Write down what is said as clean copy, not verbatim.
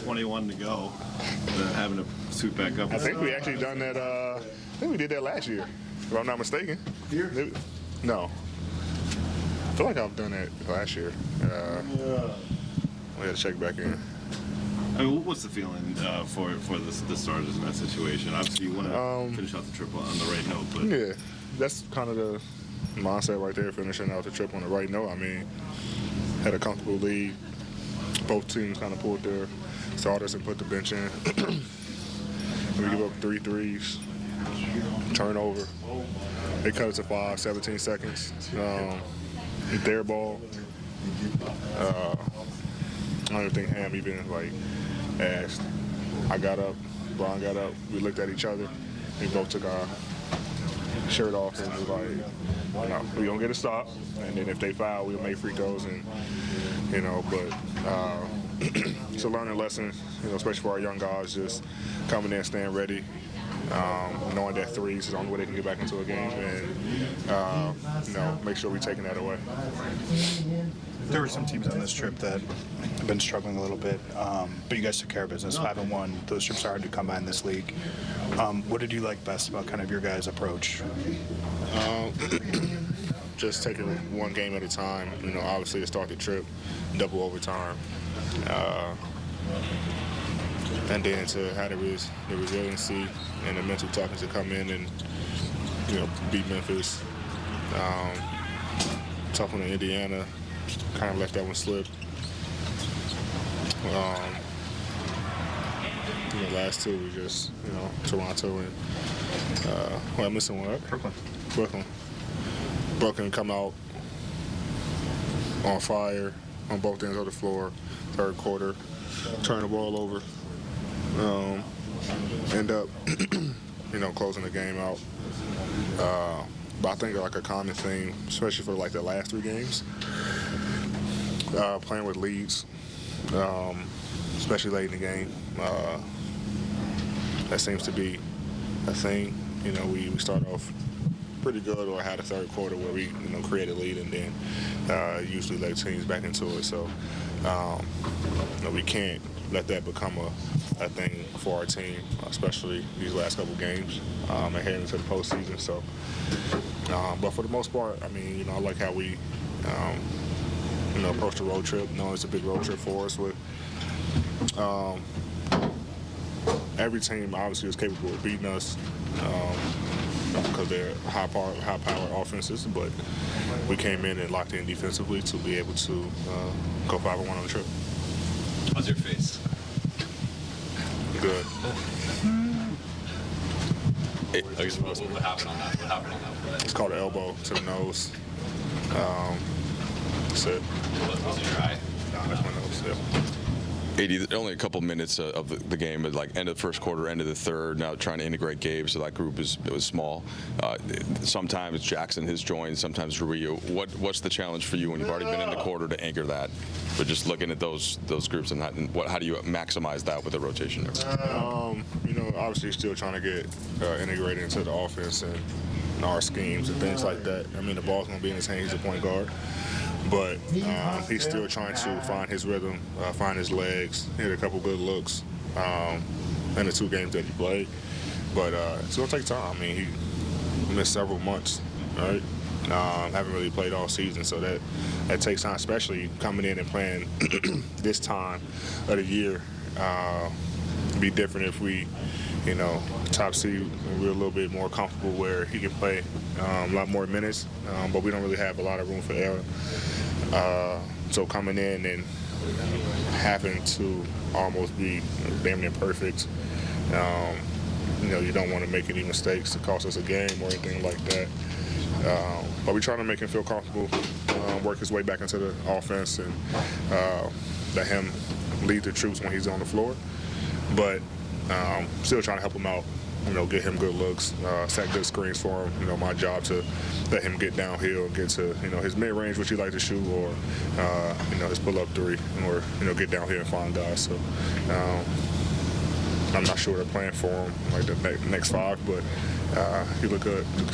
21 to go, having to suit back up. I think we actually done that. I think we did that last year, if I'm not mistaken. Here? No. I feel like I've done that last year. We had to check back in. I mean, what's the feeling for the starters in that situation? Obviously, you want to finish out the trip on the right note, but yeah, that's kind of the mindset right there, finishing out the trip on the right note. I mean, had a comfortable lead. Both teams kind of pulled their starters and put the bench in. We give up 3 threes, turnover. They cut it to 5, 17 seconds. Their ball. I don't even think Ham even asked. I got up, Brian got up. We looked at each other. We both took our shirt off and was like, no, we gonna get a stop. And then if they foul, we'll make free throws and but it's a learning lesson, especially for our young guys, just coming in, staying ready, knowing that threes is the only way they can get back into a game, and make sure we're taking that away. There were some teams on this trip that have been struggling a little bit, but you guys took care of business, 5-1. Those trips are hard to come by in this league. What did you like best about kind of your guys' approach? Just taking one game at a time. Obviously to start the trip, double overtime, and then to have the resiliency and the mental toughness to come in and beat Memphis. Tough one in Indiana, kind of left that one slip. Last two were just Toronto and I'm missing one. Brooklyn come out on fire on both ends of the floor, third quarter, turn the ball over, end up, closing the game out. But I think like a common theme, especially for the last 3 games, playing with leads, especially late in the game. That seems to be a thing. We start off pretty good or had a third quarter where we create a lead and then usually let teams back into it. So we can't let that become a thing for our team, especially these last couple games and heading into the postseason. So, but for the most part, I mean, I like how we approach the road trip. It's a big road trip for us with every team obviously is capable of beating us. Because they're high-powered offenses, but we came in and locked in defensively to be able to go 5-1 on the trip. How's your face? Good. What happened on that? It's called an elbow to the nose. That's it. Was it your eye? That's my nose, yeah. 80, only a couple minutes of the game, but end of the first quarter, end of the third. Now trying to integrate Gabe, so that group was small. Sometimes Jackson has joined, sometimes Rubio. What's the challenge for you when you've already been in the quarter to anchor that? But just looking at those groups and how do you maximize that with the rotation? Obviously still trying to get integrated into the offense and our schemes and things like that. I mean, the ball's gonna be in his hand. He's a point guard. But he's still trying to find his rhythm, find his legs, hit a couple good looks in the 2 games that he played. But it's going to take time. I mean, he missed several months, right? Haven't really played all season, so that takes time, especially coming in and playing this time of the year. It'd be different if we, top seed, we're a little bit more comfortable where he can play a lot more minutes, but we don't really have a lot of room for error. So coming in and having to almost be damn near perfect, you don't want to make any mistakes to cost us a game or anything like that. But we try to make him feel comfortable, work his way back into the offense, and let him lead the troops when he's on the floor. But still trying to help him out, get him good looks, set good screens for him. My job to let him get downhill and get to, his mid-range, which he like to shoot, or, his pull-up 3, or, get down here and find guys. So I'm not sure what they're playing for him, the next 5, but he looked good.